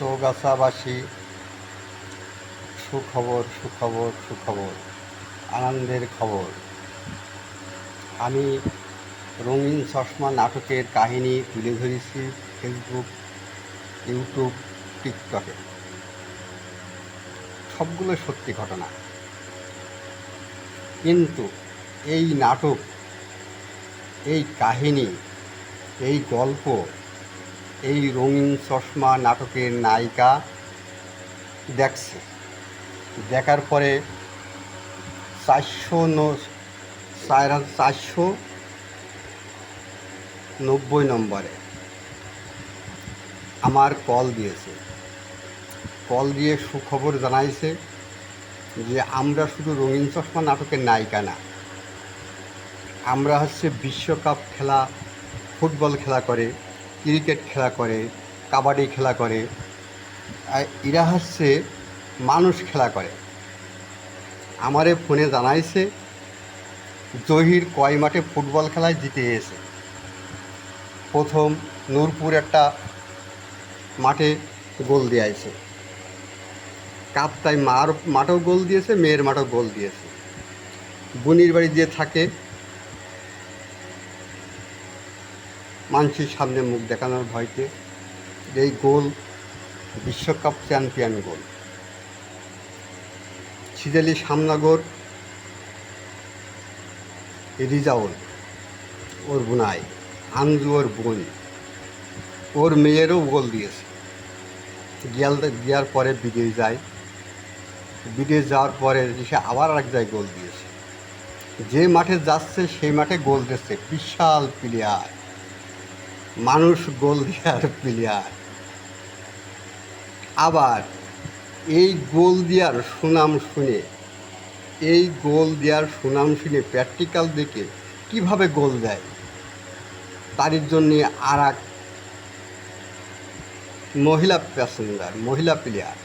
চৌগাছাবাসী, সুখবর সুখবর সুখবর, আনন্দের খবর। আমি রঙিন চশমা নাটকের কাহিনী তুলে ধরেছি ফেসবুক, ইউটিউব, টিকটকে। সবগুলো সত্যি ঘটনা, কিন্তু এই নাটক, এই কাহিনী, এই গল্প, এই রঙিন চশমা নাটকের নায়িকা দেখছে, দেখার পরে 490 নম্বরে আমার কল দিয়েছে। কল দিয়ে সুখবর জানাইছে যে আমরা শুধু রঙিন চশমা নাটকের নায়িকা না, আমরা বিশ্বকাপ খেলা, ফুটবল খেলা করে, ক্রিকেট খেলা করে, কাবাডি খেলা করে, এরা মানুষ খেলা করে। আমারে ফোনে জানাইছে জহির কয় মাঠে ফুটবল খেলায় জিতে এসে। প্রথম নূরপুর একটা মাঠে গোল দিয়েছে, কাপ্তাই মার মাঠেও গোল দিয়েছে, মেয়ের মাঠেও গোল দিয়েছে। বোনির বাড়ি দিয়ে থাকে, মানুষের সামনে মুখ দেখানোর ভয়তে এই গোল বিশ্বকাপ চ্যাম্পিয়ন গোল। সিজালি সামনাগর রিজাউল, ওর বোনাই আঞ্জু, ওর বোন, ওর মেয়েরও গোল দিয়েছে। গিয়ার পরে বিদেশ যায়, বিদেশ যাওয়ার পরে সে আবার এক জায়গায় গোল দিয়েছে। যে মাঠে যাচ্ছে সেই মাঠে গোল দিচ্ছে। বিশাল প্লেয়ার, মানুষ গোল দেওয়ার প্লেয়ার। আবার এই গোল দেওয়ার সুনাম শুনে প্র্যাকটিক্যাল দেখে কীভাবে গোল দেয় তার জন্যে আর এক মহিলা প্লেয়ার,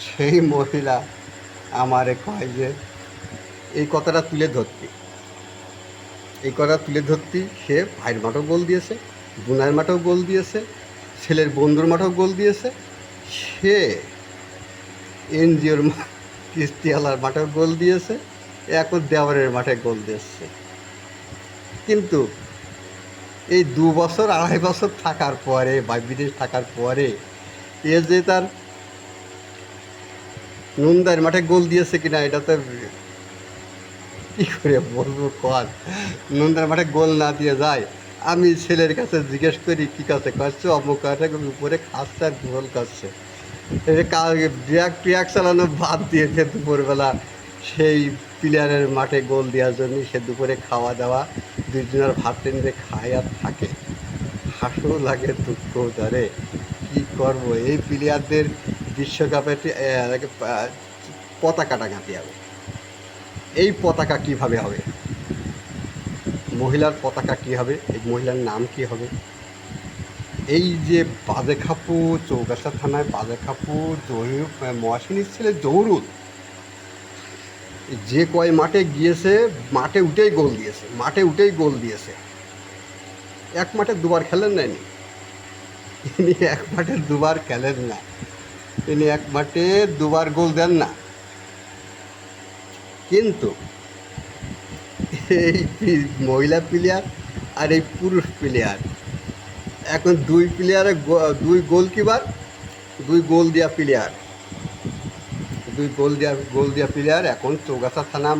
সেই মহিলা আমারে কয় যে এই কথাটা তুলে ধরতি, সে ভাইয়ের মাঠেও গোল দিয়েছে, বোনের মাঠেও গোল দিয়েছে, ছেলের বন্ধুর মাঠেও গোল দিয়েছে, সে এনজিওর কিস্তিওয়ালার মাঠেও গোল দিয়েছে, এখন দেওয়ারের মাঠে গোল দিয়েছে। কিন্তু এই 2 বছর 2.5 বছর থাকার পরে বা বিদেশ থাকার পরে এ যে তার নুনদার মাঠে গোল দিয়েছে কিনা এটা তো কী করে বলবো। নুনদার মাঠে গোল না দিয়ে যায়। আমি ছেলের কাছে জিজ্ঞেস করি কী কাছে করছে, অমুক উপরে খাচ্ছে আর গোল করছে। ট্র্যাক চালানো বাদ দিয়েছে দুপুরবেলা সেই প্লেয়ারের মাঠে গোল দেওয়ার জন্য। সে দুপুরে খাওয়া দাওয়া দুজনের ভাত টেনে খায় আর থাকে। হাসিও লাগে, দুঃখও ধরে। কী করবো, এই প্লেয়ারদের বিশ্বকাপে পতাকা টাঙাতে হবে। এই পতাকা কিভাবে হবে? মহিলার পতাকা কী হবে? এই মহিলার নাম কি হবে? এই যে বাজেখাপু, চৌগাছা থানায় বাজেখাপু মহাসিনীর ছেলে জহুরুল, যে কয় মাঠে গিয়েছে মাঠে উঠেই গোল দিয়েছে। এক মাঠে 2বার খেলেন না ইনি এক মাঠে 2বার খেলেন না, ইনি এক মাঠে 2বার গোল দেন না। কিন্তু এই মহিলা প্লেয়ার আর এই পুরুষ প্লেয়ার, এখন 2 প্লেয়ারে 2 গোলকিপার, 2 গোল দেওয়া প্লেয়ার এখন চৌগাছা থানা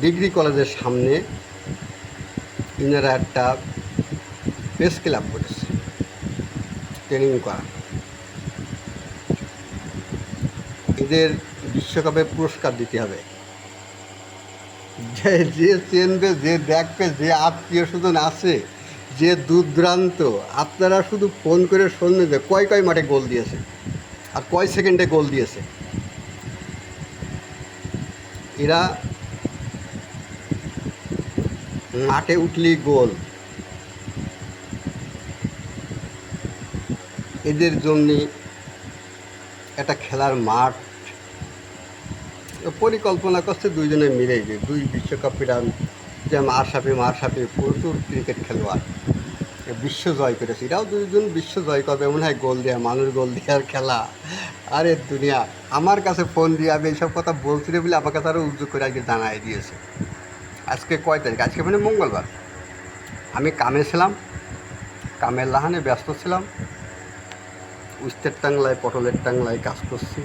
ডিগ্রি কলেজের সামনে ইনারা একটা প্রেস ক্লাব করেছে ট্রেনিং করা। এদের বিশ্বকাপে পুরস্কার দিতে হবে। যে চেনবে, যে দেখবে, যে আত্মীয় স্বজন আছে, যে দূরদূরান্ত, আপনারা শুধু ফোন করে শুনবে যে কয় মাঠে গোল দিয়েছে আর কয় সেকেন্ডে গোল দিয়েছে। এরা মাঠে উঠলেই গোল। এদের জন্যে একটা খেলার মাঠ পরিকল্পনা করছে দুইজনে মিলে, যে 2 বিশ্বকাপ ফিরান, যে মারসাফি প্রচুর ক্রিকেট খেলোয়াড়, বিশ্ব জয় করেছে, এরাও দুজন বিশ্ব জয় করবে মনে হয়। গোল দেওয়া মানুষ, গোল দেওয়ার খেলা, আরে দুনিয়া। আমার কাছে ফোন দিয়ে আমি এইসব কথা বলছি রে বলে আমার কাছে আরও উদ্যোগ করে আজকে জানাই দিয়েছে। আজকে কয় তারিখ? আজকে মানে মঙ্গলবার। আমি কামে ছিলাম, কামের লাহানে ব্যস্ত ছিলাম। উস্তের টাংলায়, পটলের টাংলায় কাজ করছি,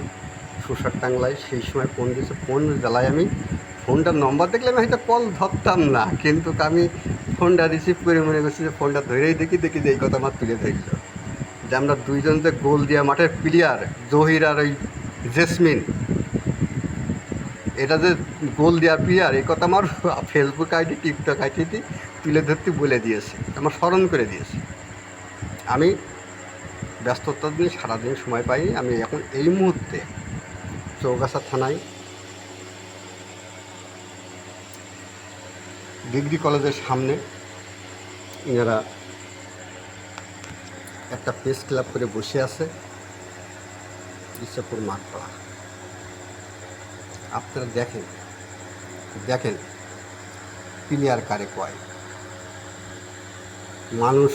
শসার টাংলায়। সেই সময় ফোন দিয়েছে, ফোন জ্বালায় আমি ফোনটার নম্বর দেখলে আমি হয়তো কল ধরতাম না, কিন্তু আমি ফোনটা রিসিভ করে মনে করছি যে ফোনটা ধরেই দেখি যে এই কথা আমার তুলে ধরল যে আমরা দুইজন যে গোল দিয়া মাঠের প্লেয়ার, জহির আর ওই জেসমিন, এটা যে গোল দেওয়া প্লেয়ার, এই কথা আমার ফেসবুক আইডি, টিকটক আইডি তুলে ধরতে বলে দিয়েছে, আমার স্মরণ করে দিয়েছে। আমি ব্যস্ততার দিন সারাদিন সময় পাইনি। আমি এখন এই মুহূর্তে চৌগাছা থানায় ডিগ্রি কলেজের সামনে এনারা একটা প্রেস ক্লাব করে বসে আছে, ইচ্ছাপুর মাঠপাড়া। আপনারা দেখেন প্লেয়ার কারে কয়। মানুষ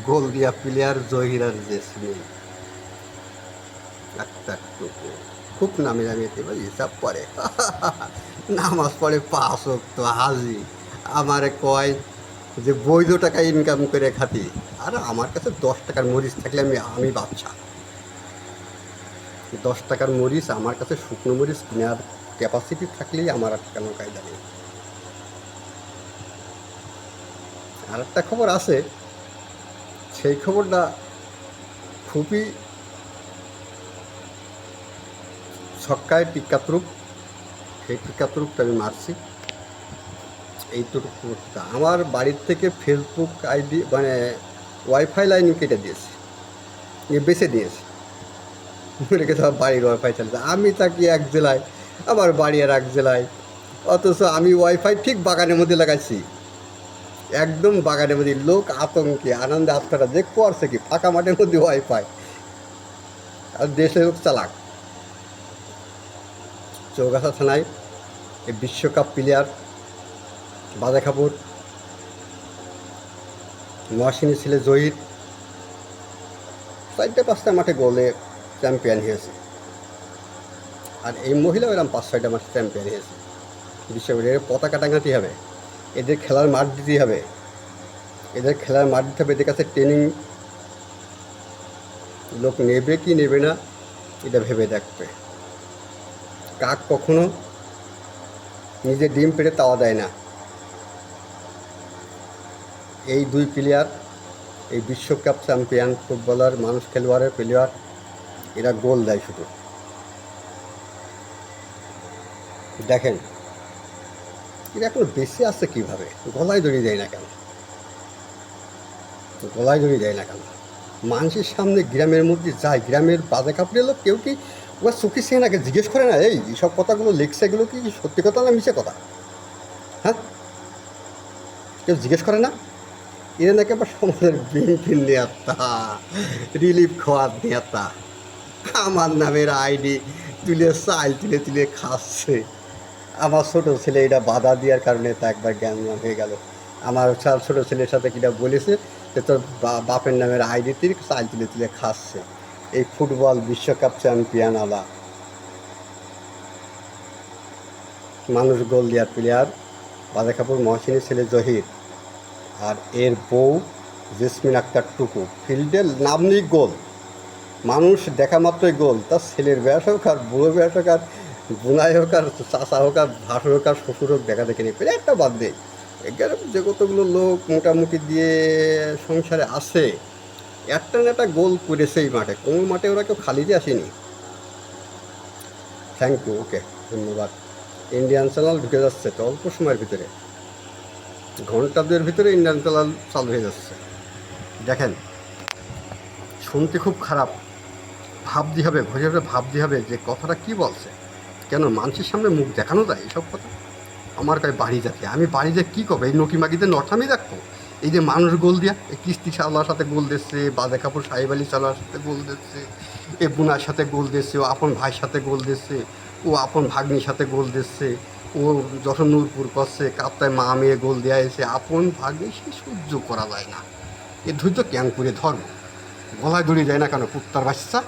গোল দিয়া প্লেয়ার জহির আর জেসমিন একটা খুব নামে জানিয়ে ভাই হিসাব পড়ে, নামাজ পড়ে 5 ওয়াক্ত হাজি। আমারে কয় যে বৈধ টাকা ইনকাম করে খাতি। আর আমার কাছে 10 টাকার মরিচ থাকলে আমি বাচ্চা। 10 টাকার মরিচ আমার কাছে, শুকনো মরিচ কেনার ক্যাপাসিটি থাকলেই আমার আর কেন কায়দা নেই। আর একটা খবর আছে, সেই খবরটা খুবই ছক্কায় টিকাত্রুপ, সেই টিকাত্রুপটা আমি মারছি। এইটুকু খবরটা আমার বাড়ির থেকে ফেসবুক আইডি মানে ওয়াইফাই লাইন কেটে দিয়েছি, বেছে দিয়েছি। রেখে তো বাড়ির ওয়াইফাই চালাতে, আমি থাকি এক জেলায়, আমার বাড়ি আর এক জেলায়, অথচ আমি ওয়াইফাই ঠিক বাগানের মধ্যে লাগাইছি, একদম বাগানের মধ্যে। লোক আতঙ্কে আনন্দে আত্মাটা যে করছে কি ফাঁকা মাঠের মধ্যে ওয়াইফাই, আর দেশের লোক চালাক। চৌগাছা থানায় এই বিশ্বকাপ প্লেয়ার বাজে কাপুর, মহাসিনী ছেলে জহির 4-5টা মাঠে গোলে চ্যাম্পিয়ন হয়েছে। আর এই মহিলাও এরকম 5-6টা মাঠে চ্যাম্পিয়ন হয়েছে। বিশ্বকাপে এর পতাকা টাঙাতে হবে, এদের খেলার মাঠ দিতে হবে, এদের খেলার মাঠ দিতে হবে। এদের কাছে ট্রেনিং লোক নেবে কি নেবে না এটা ভেবে দেখবে। কাক কখনো নিজে ডিম পেড়ে তাওয়া দেয় না। এই 2 প্লেয়ার, এই বিশ্বকাপ চ্যাম্পিয়ন ফুটবলার, মানুষ খেলোয়াড়ের প্লেয়ার, এরা গোল দেয় শুধু। দেখেন এরা এখন বেশি আসছে কীভাবে, গলায় দড়ি দেয় না কেন, গলায় দড়ি দেয় না কেন? মানুষের সামনে গ্রামের মধ্যে যায়, গ্রামের বাজে কাপড়ের লোক কেউ কি ওরা চোখে সে নাকি জিজ্ঞেস করে না এইসব কথাগুলো লিখছে, এগুলো কি সত্যি কথা না মিছে কথা? হ্যাঁ, কেউ জিজ্ঞেস করে না? এরা নাকি আবার সমাজের বিএনপির নেতা, রিলিফ খাওয়ার নেতা, আমার নামের আইডি চাল তুলে খাচ্ছে। আমার ছোটো ছেলে এটা বাধা দেওয়ার কারণে তা একবার জ্ঞান হয়ে গেল। আমার ছোটো ছেলের সাথে কিনা বলেছে যে তোর বাপের নামের আইডিতে চাল তুলে খাচ্ছে। এই ফুটবল বিশ্বকাপ চ্যাম্পিয়ন আলা মানুষ গোল দেওয়ার প্লেয়ার বাজে কাপুর, মহসিনের ছেলে জহির আর এর বউ জেসমিন আক্তার টুকু। ফিল্ডের নাম নেই গোল, মানুষ দেখা মাত্রই গোল। তার ছেলের বয়স হোক আর বুড়ো বয়স হোক আর বোনাই হোক আর চাষা হোক আর ভাসুর হোক আর শ্বশুর হোক, দেখা দেখে নিয়ে পেলে একটা বাদ দেয়। এখানে যে কতগুলো লোক মোটামুটি দিয়ে সংসারে আসে, একটা না একটা গোল করেছে এই মাঠে। কোনো মাঠে ওরা কেউ খালি দিয়ে আসেনি। থ্যাংক ইউ, ওকে, ধন্যবাদ। ইন্ডিয়ান চ্যানেল ঢুকে যাচ্ছে তো অল্প সময়ের ভিতরে, ঘন্টা 2-এর ভিতরে ইন্ডিয়ান চ্যানেল চালু হয়ে যাচ্ছে। দেখেন শুনতে খুব খারাপ, ভাবতে হবে, ঘরে ঘরে ভাবতে হবে যে কথাটা কি বলছে। কেন মানুষের সামনে মুখ দেখানো যায় এইসব কথা? আমার কাছে বাড়ি যাচ্ছে, আমি বাড়ি যে কী করবো? এই নকিমাকিতে নঠামি দেখবো? এই যে মানুষ গোল দিয়া, এই কিস্তি চালার সাথে গোল দিচ্ছে, বাজে কাপড় সাহেব আলী চালার সাথে গোল দিচ্ছে, এ বুনার সাথে গোল দিচ্ছে, ও আপন ভাইয়ের সাথে গোল দিচ্ছে, ও আপন ভাগ্নির সাথে গোল দিচ্ছে, ও যখন নূরপুর করছে কাপ্তায় মা মেয়ে গোল দেওয়া হয়েছে, আপন ভাগ্নি সে সহ্য করা যায় না। এ ধৈর্য ক্যাং করে ধর্ম গলায় দড়ি যায় না কেন কুত্তার বাচ্চা।